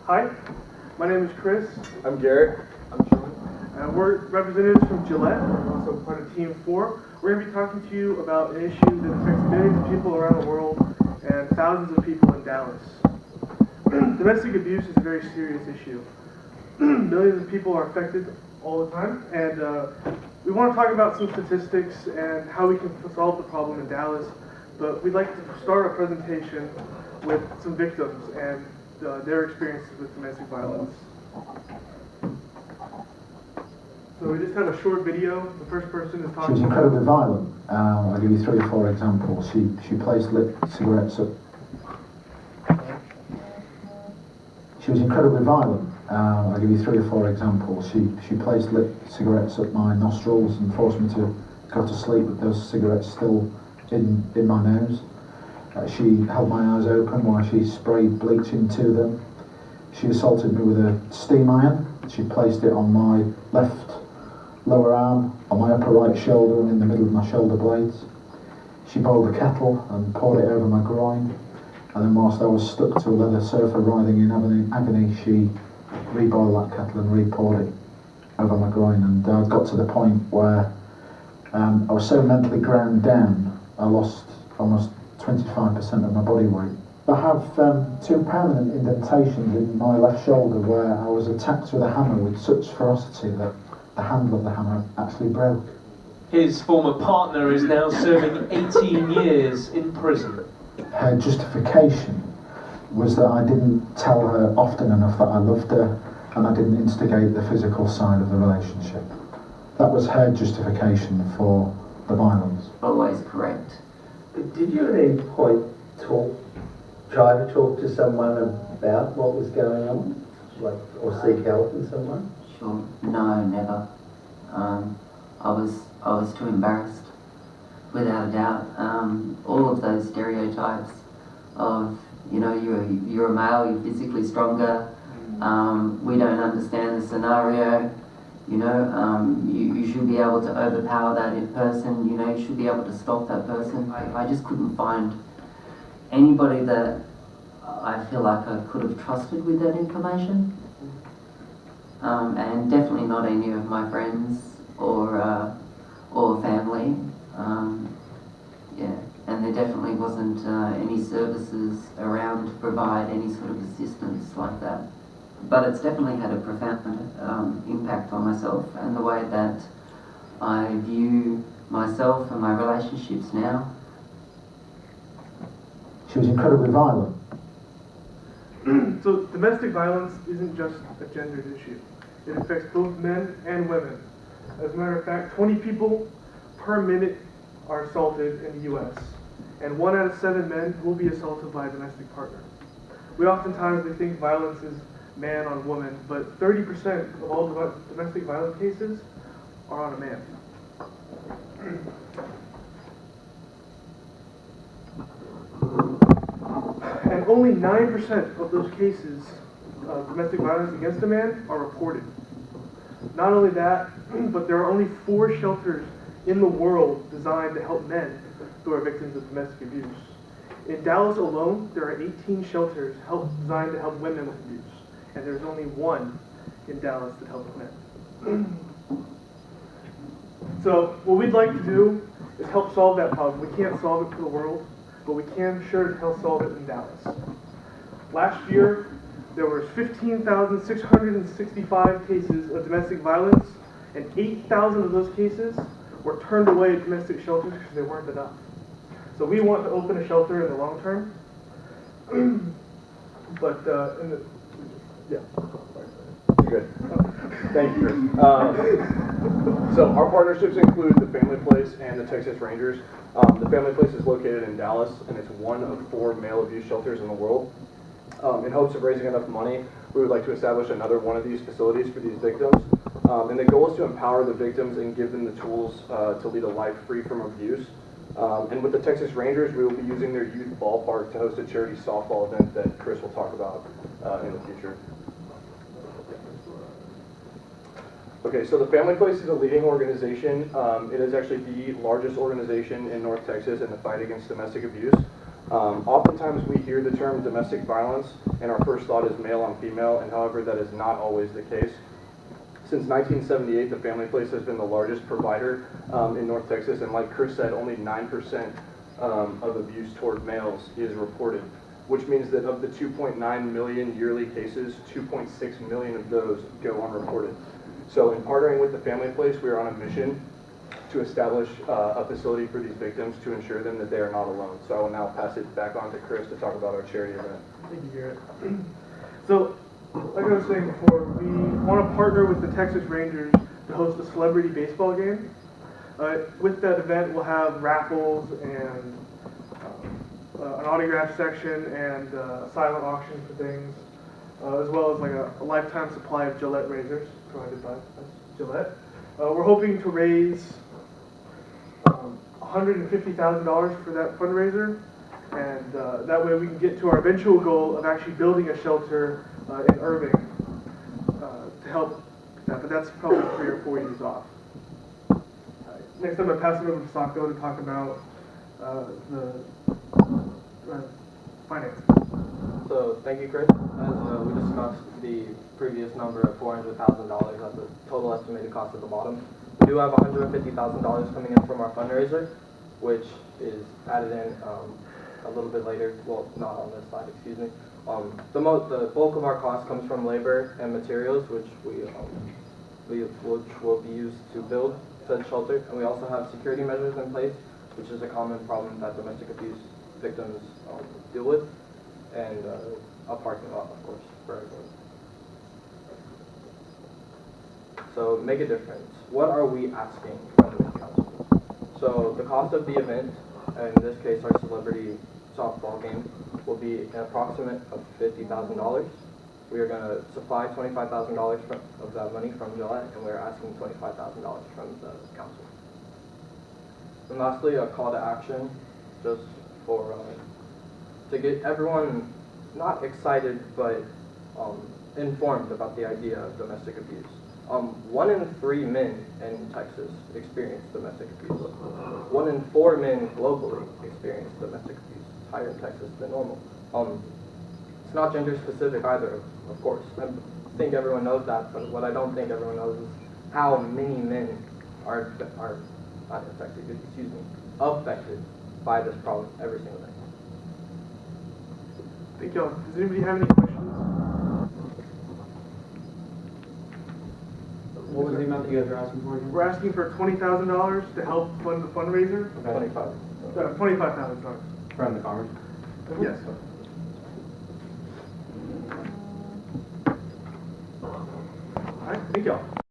Hi, my name is Chris. I'm Garrett. I'm Sean. We're representatives from Gillette. We're also part of Team 4. We're going to be talking to you about an issue that affects millions of people around the world and thousands of people in Dallas. Domestic abuse is a very serious issue. Millions of people are affected all the time, and we want to talk about some statistics and how we can solve the problem in Dallas, but we'd like to start our presentation with some victims and their experiences with domestic violence. So we just have a short video. The first person is talking. She was incredibly violent. I'll give you 3 or 4 examples. She placed lit cigarettes up. She was incredibly violent. I'll give you 3 or 4 examples. She placed lit cigarettes up my nostrils and forced me to go to sleep with those cigarettes still in my nose. She held my eyes open while she sprayed bleach into them. She assaulted me with a steam iron. She placed it on my left lower arm, on my upper right shoulder and in the middle of my shoulder blades. She boiled a kettle and poured it over my groin. And then whilst I was stuck to a leather sofa writhing in agony, she reboiled that kettle and re-poured it over my groin. And I got to the point where I was so mentally ground down, I lost almost 25% of my body weight. I have 2 permanent indentations in my left shoulder where I was attacked with a hammer with such ferocity that the handle of the hammer actually broke. His former partner is now serving 18 years in prison. Her justification was that I didn't tell her often enough that I loved her and I didn't instigate the physical side of the relationship. That was her justification for the violence. Always correct. Did you at any point try to talk to someone about what was going on, or seek help in some way? Sure. No, never. I was too embarrassed, without a doubt. All of those stereotypes of, you're a male, you're physically stronger, we don't understand the scenario, you should be able to overpower that in person, you should be able to stop that person. I just couldn't find anybody that I feel like I could have trusted with that information. And definitely not any of my friends or family. And there definitely wasn't any services around to provide any sort of assistance like that. But it's definitely had a profound impact on myself and the way that I view myself and my relationships now. She was incredibly violent. So domestic violence isn't just a gendered issue. It affects both men and women. As a matter of fact, 20 people per minute are assaulted in the U.S. and 1 out of 7 men will be assaulted by a domestic partner. We oftentimes think violence is man on woman, but 30% of all domestic violence cases are on a man. And only 9% of those cases of domestic violence against a man are reported. Not only that, but there are only 4 shelters in the world designed to help men who are victims of domestic abuse. In Dallas alone, there are 18 shelters designed to help women with abuse, and there's only 1 in Dallas that helps men. So what we'd like to do is help solve that problem. We can't solve it for the world, but we can sure help solve it in Dallas. Last year, there were 15,665 cases of domestic violence, and 8,000 of those cases were turned away at domestic shelters because they weren't enough. So we want to open a shelter in the long term, but Good. Thank you, Chris. So our partnerships include the Family Place and the Texas Rangers. The Family Place is located in Dallas, and it's 1 of 4 male abuse shelters in the world. In hopes of raising enough money, we would like to establish another one of these facilities for these victims. And the goal is to empower the victims and give them the tools to lead a life free from abuse. And with the Texas Rangers, we will be using their youth ballpark to host a charity softball event that Chris will talk about in the future. Okay, so the Family Place is a leading organization. It is actually the largest organization in North Texas in the fight against domestic abuse. Oftentimes we hear the term domestic violence and our first thought is male on female, and however that is not always the case. Since 1978, the Family Place has been the largest provider in North Texas, and like Chris said, only 9% of abuse toward males is reported, which means that of the 2.9 million yearly cases, 2.6 million of those go unreported. So in partnering with the Family Place, we are on a mission to establish a facility for these victims to ensure them that they are not alone. So I will now pass it back on to Chris to talk about our charity event. Thank you, Garrett. So, like I was saying before, we want to partner with the Texas Rangers to host a celebrity baseball game. With that event, we'll have raffles and an autograph section and a silent auction for things, as well as like a lifetime supply of Gillette razors provided by Gillette. We're hoping to raise $150,000 for that fundraiser, and that way we can get to our eventual goal of actually building a shelter in Irving to help that, but that's probably 3 or 4 years off. Next I'm going to pass it over to Sako to talk about the finance. So thank you, Chris. As we discussed the previous number of $400,000 as the total estimated cost at the bottom, we do have $150,000 coming in from our fundraiser, which is added in a little bit later. Well, not on this slide, excuse me. The bulk of our cost comes from labor and materials, which will be used to build said shelter, and we also have security measures in place, which is a common problem that domestic abuse victims deal with, and a parking lot, of course, for everyone. So make a difference. What are we asking from the council? So the cost of the event, in this case our celebrity softball game, will be an approximate of $50,000. We are going to supply $25,000 of that money from Gillette, and we're asking $25,000 from the council. And lastly, a call to action, just for to get everyone not excited but informed about the idea of domestic abuse. 1 in 3 men in Texas experience domestic abuse. 1 in 4 men globally experience domestic abuse. It's higher in Texas than normal. It's not gender specific either, of course. I think everyone knows that, but what I don't think everyone knows is how many men are not affected, excuse me, affected by this problem every single day. Thank y'all. Does anybody have any questions? What was the amount that you guys were asking for again? We're asking for $20,000 to help fund the fundraiser. 25. $25,000. From the Commerce? Yes. All right, thank y'all.